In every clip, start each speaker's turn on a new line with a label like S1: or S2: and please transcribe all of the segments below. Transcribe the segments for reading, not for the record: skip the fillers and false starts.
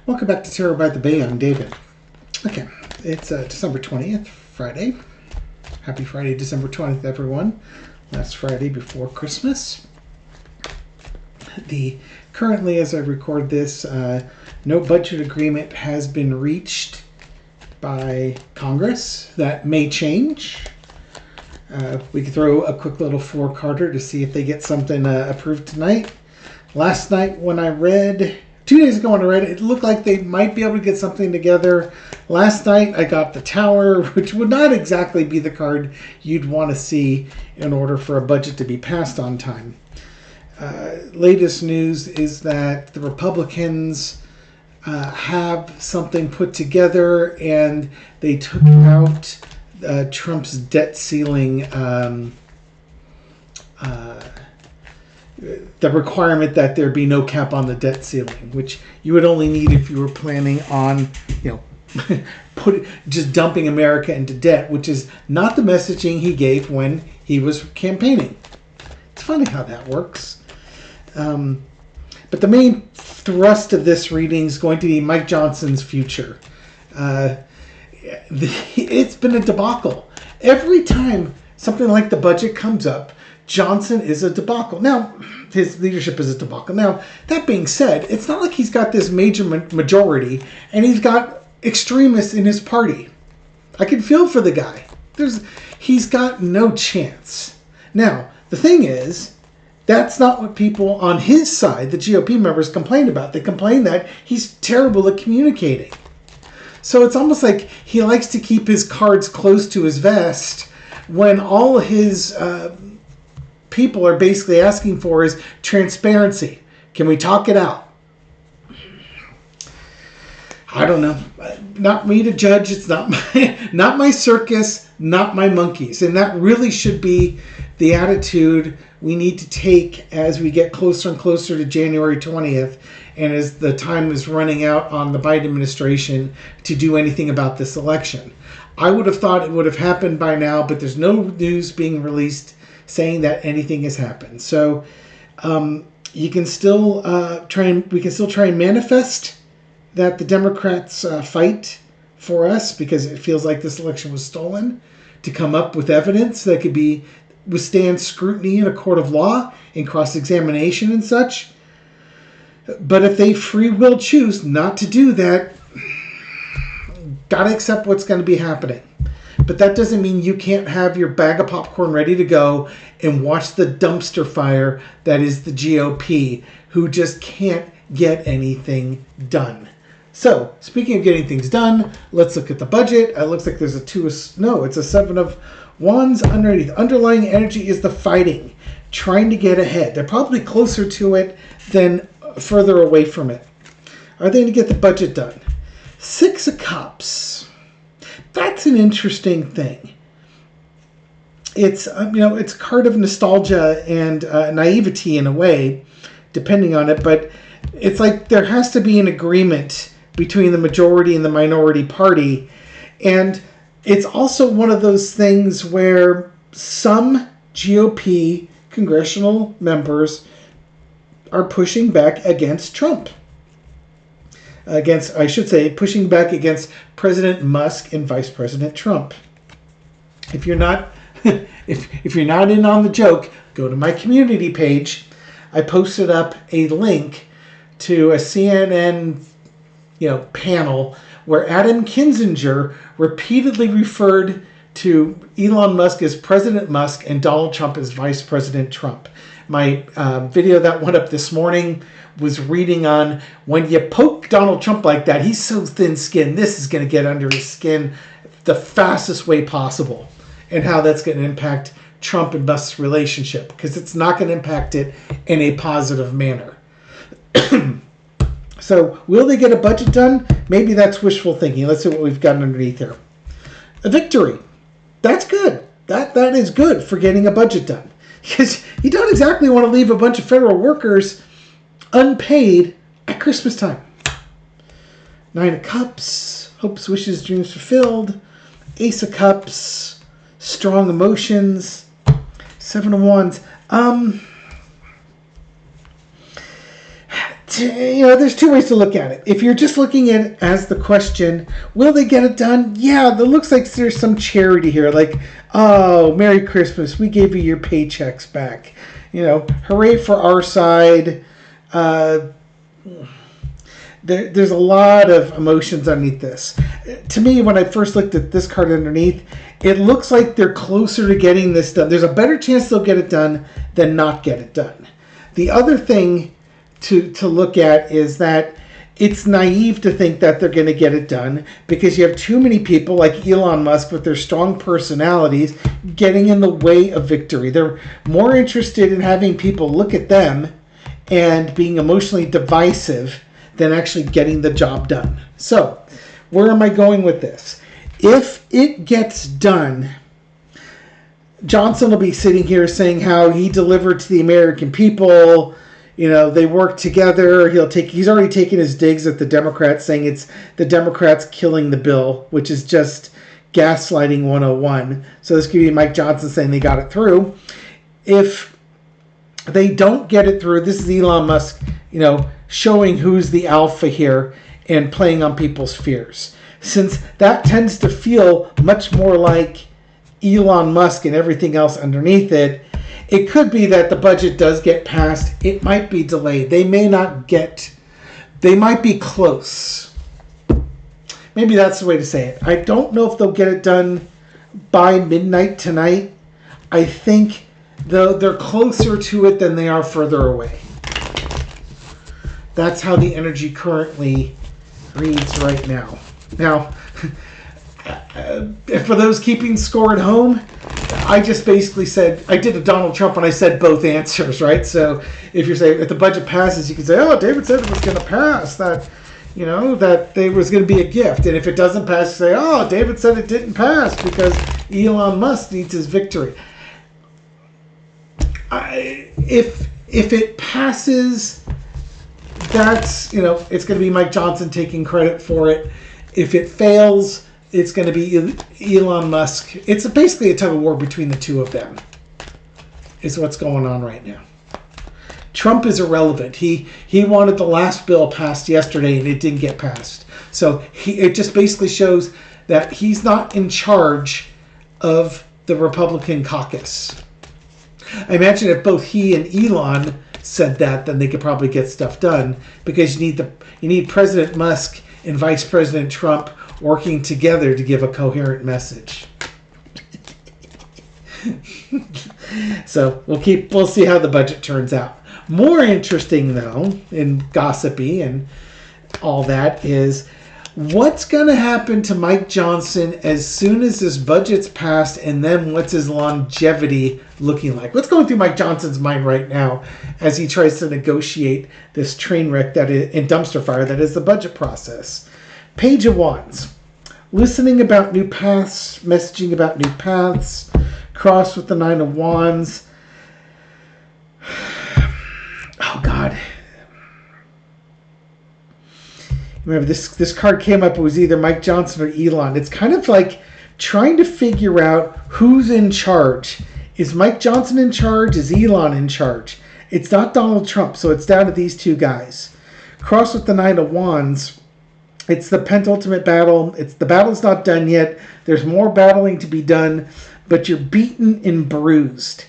S1: Welcome back to Tarot by the Bay. I'm David. Okay, it's December 20th, Friday. Happy Friday, December 20th, everyone. Last Friday before Christmas. Currently, as I record this, no budget agreement has been reached by Congress. That may change. We could throw a quick little four-carder to see if they get something approved tonight. Last night when I read... 2 days ago when I read it, it looked like they might be able to get something together. Last night I got the Tower, which would not exactly be the card you'd want to see in order for a budget to be passed on time. Latest news is that the Republicans have something put together, and they took out Trump's debt ceiling, the requirement that there be no cap on the debt ceiling, which you would only need if you were planning on, just dumping America into debt, which is not the messaging he gave when he was campaigning. It's funny how that works. But the main thrust of this reading is going to be Mike Johnson's future. It's been a debacle. Every time something like the budget comes up, Johnson is a debacle. Now, his leadership is a debacle. Now, that being said, it's not like he's got this major majority and he's got extremists in his party. I can feel for the guy. He's got no chance. Now, the thing is, that's not what people on his side, the GOP members, complain about. They complain that he's terrible at communicating. So it's almost like he likes to keep his cards close to his vest when all his people are basically asking for is transparency. Can we talk it out? I don't know. Not me to judge. It's not my circus, not my monkeys. And that really should be the attitude we need to take as we get closer and closer to January 20th and as the time is running out on the Biden administration to do anything about this election. I would have thought it would have happened by now, but there's no news being released saying that anything has happened. So you can still we can still try and manifest that the Democrats fight for us, because it feels like this election was stolen, to come up with evidence that could withstand scrutiny in a court of law and cross-examination and such. But if they free will choose not to do that, gotta accept what's going to be happening. But that doesn't mean you can't have your bag of popcorn ready to go and watch the dumpster fire that is the GOP, who just can't get anything done. So, speaking of getting things done, let's look at the budget. It looks like there's it's a 7 of Wands underneath. Underlying energy is the fighting, trying to get ahead. They're probably closer to it than further away from it. Are they going to get the budget done? 6 of Cups. That's an interesting thing. It's it's a card of nostalgia and naivety in a way, depending on it. But it's like there has to be an agreement between the majority and the minority party, and it's also one of those things where some GOP congressional members are pushing back against Trump. Pushing back against President Musk and Vice President Trump. If you're not if you're not in on the joke, go to my community page. I posted up a link to a CNN panel where Adam Kinzinger repeatedly referred to Elon Musk as President Musk and Donald Trump as Vice President Trump. My video that went up this morning was reading on when you poke Donald Trump like that, he's so thin-skinned, this is going to get under his skin the fastest way possible, and how that's going to impact Trump and Musk's relationship, because it's not going to impact it in a positive manner. So, will they get a budget done? Maybe that's wishful thinking. Let's see what we've got underneath here. A victory. That's good. That is good for getting a budget done. Because you don't exactly want to leave a bunch of federal workers unpaid at Christmas time. 9 of Cups. Hopes, wishes, dreams fulfilled. Ace of Cups. Strong emotions. 7 of Wands. There's two ways to look at it. If you're just looking at it as the question, will they get it done? Yeah, it looks like there's some charity here. Like, oh, Merry Christmas, we gave you your paychecks back. Hooray for our side. There's a lot of emotions underneath this. To me, when I first looked at this card underneath, it looks like they're closer to getting this done. There's a better chance they'll get it done than not get it done. The other thing to look at is that it's naive to think that they're going to get it done because you have too many people like Elon Musk with their strong personalities getting in the way of victory. They're more interested in having people look at them and being emotionally divisive than actually getting the job done. So, where am I going with this? If it gets done, Johnson will be sitting here saying how he delivered to the American people. They work together. He's already taken his digs at the Democrats, saying it's the Democrats killing the bill, which is just gaslighting 101. So this could be Mike Johnson saying they got it through. If they don't get it through, this is Elon Musk, showing who's the alpha here and playing on people's fears. Since that tends to feel much more like Elon Musk and everything else underneath it, it could be that the budget does get passed. It might be delayed. They might be close. Maybe that's the way to say it. I don't know if they'll get it done by midnight tonight. I think they're closer to it than they are further away. That's how the energy currently reads right now. Now, for those keeping score at home, I just basically said, I did a Donald Trump when I said both answers, right? So if you're saying, if the budget passes, you can say, oh, David said it was going to pass, that there was going to be a gift. And if it doesn't pass, you say, oh, David said it didn't pass because Elon Musk needs his victory. If it passes, that's, it's going to be Mike Johnson taking credit for it. If it fails, it's going to be Elon Musk. It's basically a tug of war between the two of them, is what's going on right now. Trump is irrelevant. He wanted the last bill passed yesterday and it didn't get passed. So it just basically shows that he's not in charge of the Republican caucus. I imagine if both he and Elon said that, then they could probably get stuff done, because you need President Musk and Vice President Trump working together to give a coherent message. So we'll see how the budget turns out. More interesting, though, and gossipy and all that, is what's going to happen to Mike Johnson as soon as this budget's passed, and then what's his longevity looking like? What's going through Mike Johnson's mind right now as he tries to negotiate this train wreck and dumpster fire that is the budget process? Page of Wands. Listening about new paths, messaging about new paths, crossed with the Nine of Wands. Oh, God. Remember, this card came up. It was either Mike Johnson or Elon. It's kind of like trying to figure out who's in charge. Is Mike Johnson in charge? Is Elon in charge? It's not Donald Trump, so it's down to these two guys. Crossed with the Nine of Wands. It's the penultimate battle. The battle's not done yet. There's more battling to be done, but you're beaten and bruised.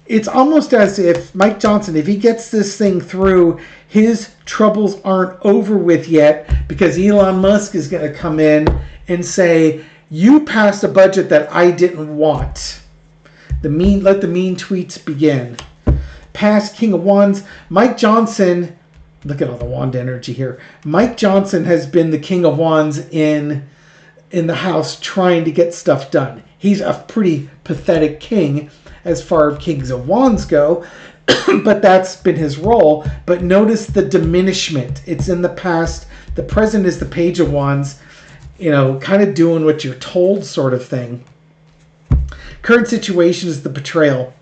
S1: It's almost as if Mike Johnson, if he gets this thing through, his troubles aren't over with yet, because Elon Musk is going to come in and say, you passed a budget that I didn't want. Let the mean tweets begin. Past King of Wands, Mike Johnson. Look at all the wand energy here. Mike Johnson has been the King of Wands in the House trying to get stuff done. He's a pretty pathetic king as far as Kings of Wands go, but that's been his role. But notice the diminishment. It's in the past. The present is the Page of Wands, kind of doing what you're told sort of thing. Current situation is the betrayal.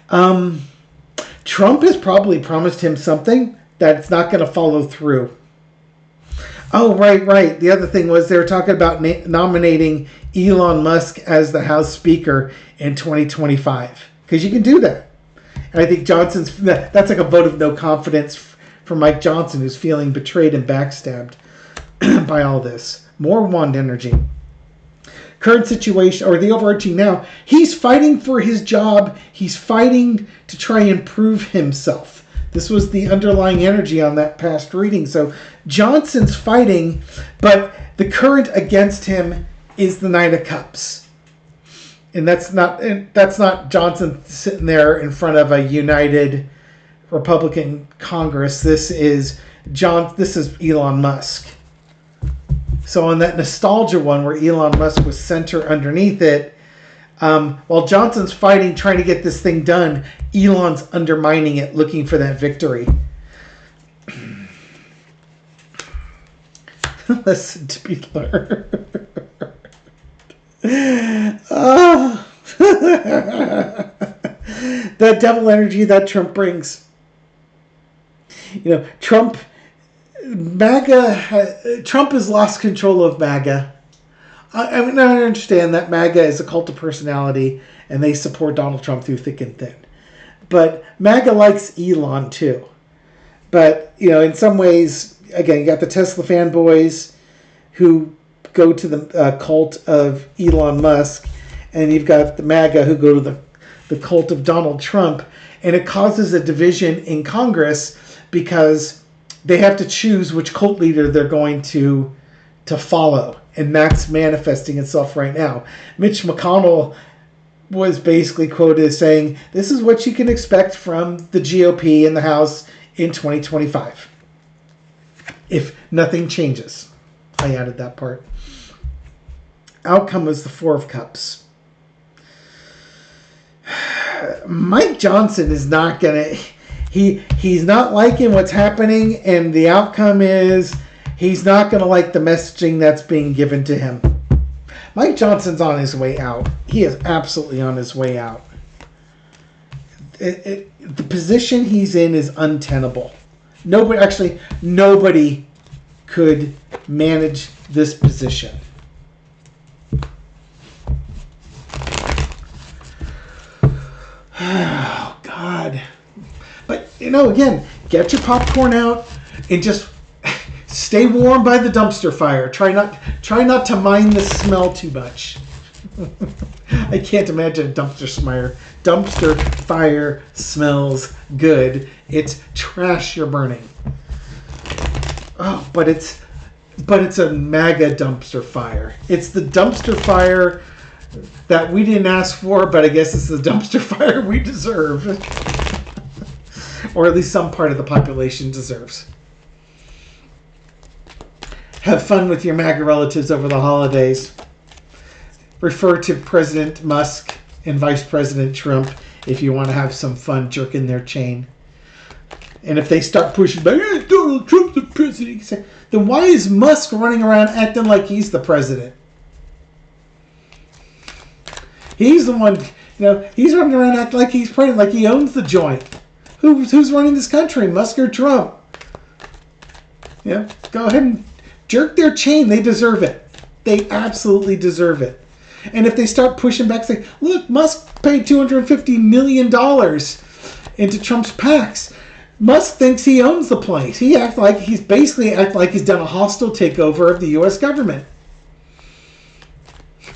S1: Trump has probably promised him something that's not going to follow through. Oh, right. The other thing was they were talking about nominating Elon Musk as the House Speaker in 2025. Because you can do that. And I think that's like a vote of no confidence for Mike Johnson, who's feeling betrayed and backstabbed by all this. More wand energy. Current situation, or the overarching now, he's fighting for his job. He's fighting to try and prove himself. This was the underlying energy on that past reading. So Johnson's fighting, but the current against him is the Knight of Cups. And that's not Johnson sitting there in front of a united Republican Congress. This is Elon Musk. So on that nostalgia one where Elon Musk was center underneath it, while Johnson's fighting, trying to get this thing done, Elon's undermining it, looking for that victory. Lesson to be learned. That devil energy that Trump brings. Trump has lost control of MAGA. I understand that MAGA is a cult of personality and they support Donald Trump through thick and thin. But MAGA likes Elon too. But, in some ways, again, you got the Tesla fanboys who go to the cult of Elon Musk, and you've got the MAGA who go to the cult of Donald Trump. And it causes a division in Congress because they have to choose which cult leader they're going to follow. And that's manifesting itself right now. Mitch McConnell was basically quoted as saying, this is what you can expect from the GOP in the House in 2025. If nothing changes. I added that part. Outcome was the Four of Cups. Mike Johnson is not going to... He's not liking what's happening, and the outcome is he's not going to like the messaging that's being given to him. Mike Johnson's on his way out. He is absolutely on his way out. The position he's in is untenable. Nobody could manage this position. Oh, God. But, again, get your popcorn out and just stay warm by the dumpster fire. Try not to mind the smell too much. I can't imagine a dumpster fire smells good. It's trash you're burning. Oh, but it's a MAGA dumpster fire. It's the dumpster fire that we didn't ask for, but I guess it's the dumpster fire we deserve. Or at least some part of the population deserves. Have fun with your MAGA relatives over the holidays. Refer to President Musk and Vice President Trump if you want to have some fun jerking their chain. And if they start pushing back, hey, Donald Trump's the president, then why is Musk running around acting like he's the president? He's the one, he's running around acting like he's president, like he owns the joint. Who's running this country, Musk or Trump? Go ahead and jerk their chain. They deserve it. They absolutely deserve it. And if they start pushing back, say, look, Musk paid $250 million into Trump's PACs. Musk thinks he owns the place. He's basically acting like he's done a hostile takeover of the U.S. government.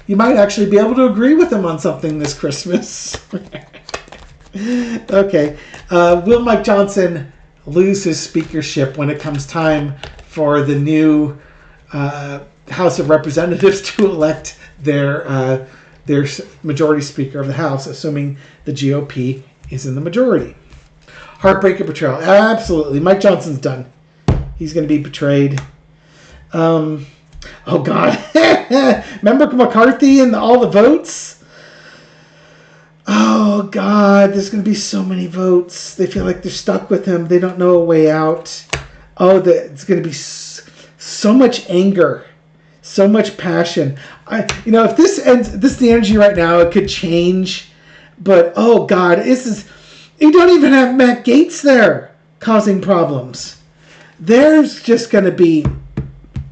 S1: You might actually be able to agree with him on something this Christmas. Okay. Will Mike Johnson lose his speakership when it comes time for the new House of Representatives to elect their majority speaker of the House, assuming the GOP is in the majority? Heartbreaker betrayal. Absolutely. Mike Johnson's done. He's going to be betrayed. Oh, God. Remember McCarthy and all the votes? Oh, God. There's going to be so many votes. They feel like they're stuck with him. They don't know a way out. Oh, it's going to be so much anger. So much passion. If this ends, this is the energy right now. It could change. But, oh, God. You don't even have Matt Gaetz there causing problems. There's just going to be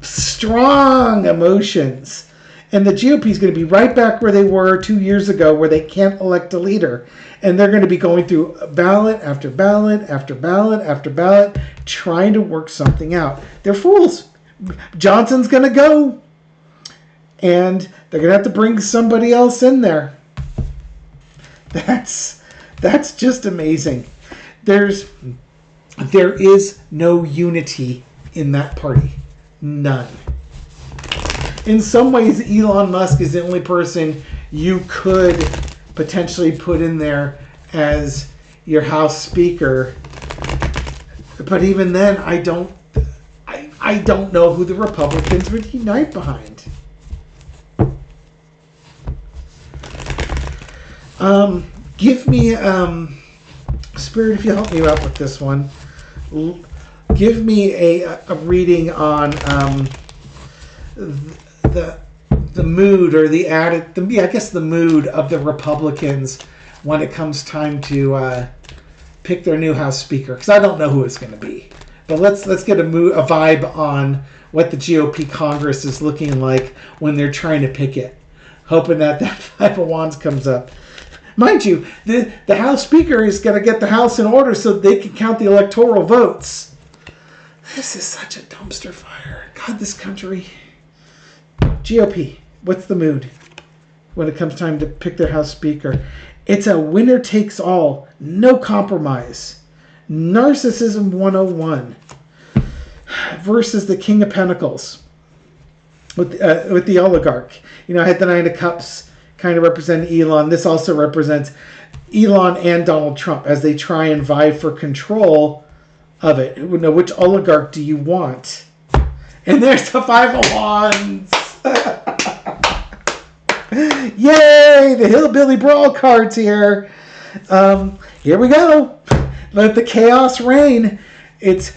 S1: strong emotions And the GOP is going to be right back where they were 2 years ago, where they can't elect a leader. And they're going to be going through ballot after ballot after ballot after ballot, trying to work something out. They're fools. Johnson's going to go. And they're going to have to bring somebody else in there. That's just amazing. There is no unity in that party. None. In some ways, Elon Musk is the only person you could potentially put in there as your House Speaker. But even then, I don't know who the Republicans would unite behind. Give me, Spirit, if you help me out with this one, give me a reading on the mood or the attitude, I guess the mood of the Republicans when it comes time to pick their new House Speaker, because I don't know who it's going to be. But let's get a vibe on what the GOP Congress is looking like when they're trying to pick it, hoping that Five of Wands comes up. Mind you, the House Speaker is going to get the House in order so they can count the electoral votes. This is such a dumpster fire. God, this country. GOP, what's the mood when it comes time to pick their House Speaker? It's a winner takes all, no compromise. Narcissism 101 versus the King of Pentacles with the oligarch. You know, I had the Nine of Cups kind of represent Elon. This also represents Elon and Donald Trump as they try and vie for control of it. You know, which oligarch do you want? And there's the Five of Wands. Yay! The Hillbilly Brawl cards here. Here we go. Let the chaos reign. It's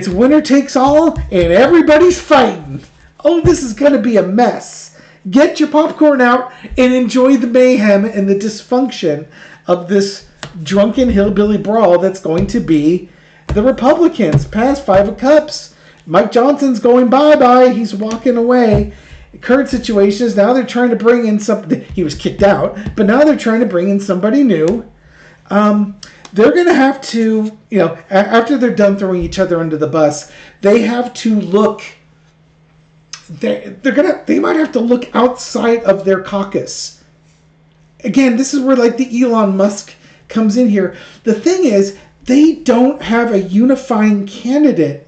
S1: winner takes all, and everybody's fighting. Oh, this is going to be a mess. Get your popcorn out and enjoy the mayhem and the dysfunction of this drunken hillbilly brawl that's going to be the Republicans. Past Five of Cups. Mike Johnson's going bye-bye. He's walking away. Current situation is now they're trying to bring in somebody. He was kicked out, but now they're trying to bring in somebody new. They're going to have to, you know, after they're done throwing each other under the bus, they have to look. They might have to look outside of their caucus. Again, this is where like the Elon Musk comes in here. The thing is, they don't have a unifying candidate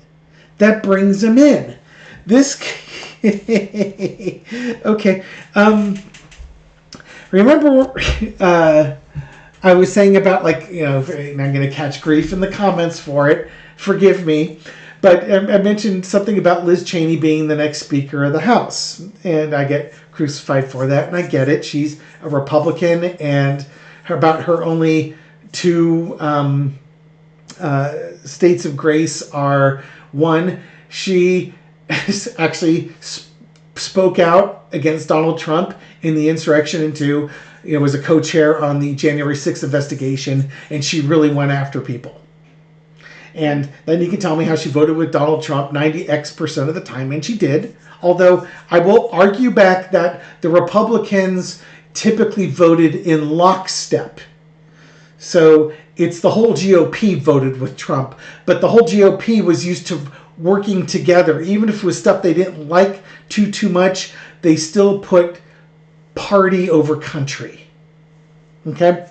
S1: that brings them in. This okay. Remember I was saying about, like, you know, I'm going to catch grief in the comments for it. Forgive me. But I mentioned something about Liz Cheney being the next Speaker of the House. And I get crucified for that. And I get it. She's a Republican. And about her only two states of grace are, one, she actually spoke out against Donald Trump in the insurrection, and two, you know, was a co-chair on the January 6th investigation. And she really went after people. And then you can tell me how she voted with Donald Trump 90% of the time, and she did. Although I will argue back that the Republicans typically voted in lockstep. So it's the whole GOP voted with Trump, but the whole GOP was used to working together. Even if it was stuff they didn't like too much, they still put party over country. Okay?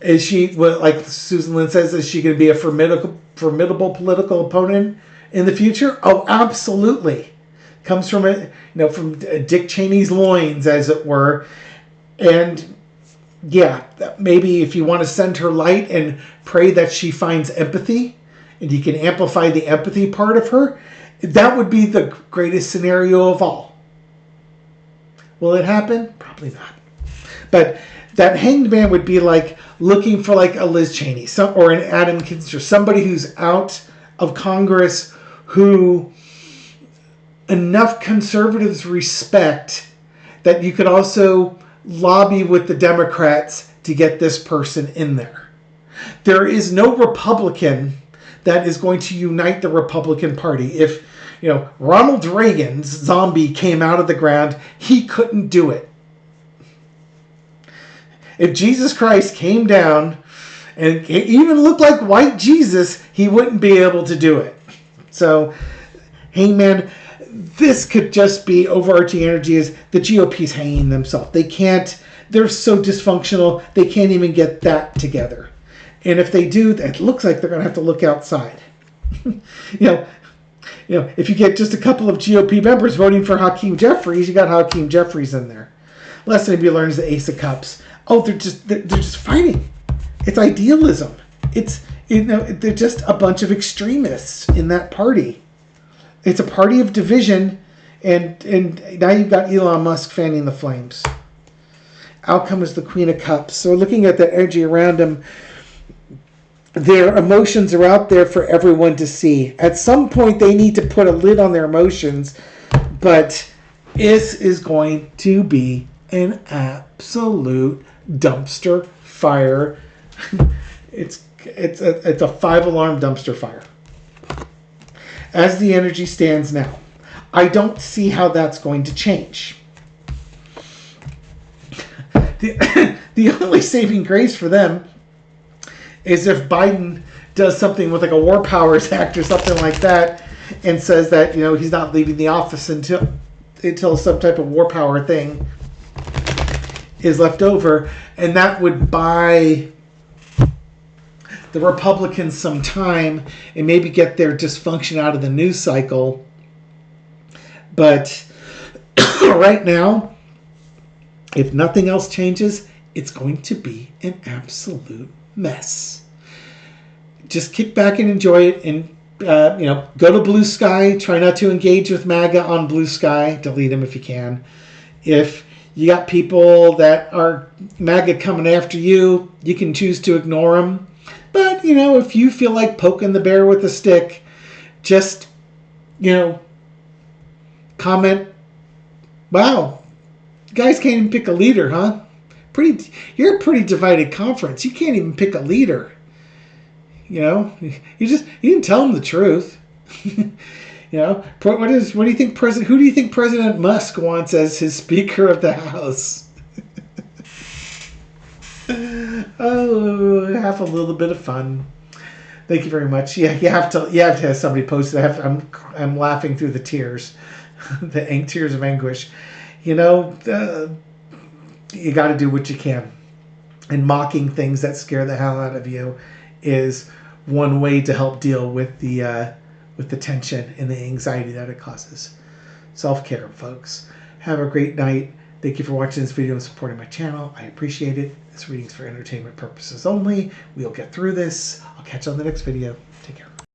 S1: Is she, like Susan Lynn says, is she going to be a formidable political opponent in the future? Oh, absolutely. Comes from from Dick Cheney's loins, as it were. And yeah, maybe if you want to send her light and pray that she finds empathy, and you can amplify the empathy part of her, that would be the greatest scenario of all. Will it happen? Probably not. But that hanged man would be like looking for like a Liz Cheney or an Adam Kinzer, somebody who's out of Congress who enough conservatives respect that you could also lobby with the Democrats to get this person in there. There is no Republican that is going to unite the Republican Party. If Ronald Reagan's zombie came out of the ground. He couldn't do it. If Jesus Christ came down and even looked like white Jesus, he wouldn't be able to do it. So, hey man, this could just be overarching energy is the GOP's hanging themselves. They're so dysfunctional, they can't even get that together. And if they do, it looks like they're going to have to look outside. If you get just a couple of GOP members voting for Hakeem Jeffries, you got Hakeem Jeffries in there. Lesson to be learned is the Ace of Cups. Oh, they're just fighting. It's idealism. They're just a bunch of extremists in that party. It's a party of division, and now you've got Elon Musk fanning the flames. Outcome is the Queen of Cups. So looking at the energy around them, their emotions are out there for everyone to see. At some point, they need to put a lid on their emotions, but this is going to be an absolute dumpster fire. It's a 5-alarm dumpster fire. As the energy stands now, I don't see how that's going to change. The only saving grace for them is if Biden does something with like a War Powers Act or something like that and says that, he's not leaving the office until some type of war power thing is left over. And that would buy the Republicans some time and maybe get their dysfunction out of the news cycle. But right now, if nothing else changes, it's going to be an absolute mess. Just kick back and enjoy it, and go to Blue Sky. Try not to engage with MAGA on Blue Sky. Delete them if you can. If you got people that are MAGA coming after you, you can choose to ignore them. But if you feel like poking the bear with a stick, just comment, "Wow, you guys can't even pick a leader, huh? You're a pretty divided conference. You can't even pick a leader." You didn't tell them the truth. What do you think who do you think President Musk wants as his Speaker of the House? Oh, have a little bit of fun. Thank you very much. Yeah, you have to have somebody post it. I'm laughing through the tears, the tears of anguish. You got to do what you can, and mocking things that scare the hell out of you is one way to help deal with the tension and the anxiety that it causes. Self-care, folks. Have a great night. Thank you for watching this video and supporting my channel. I appreciate it. This reading's for entertainment purposes only. We'll get through this. I'll catch you on the next video. Take care.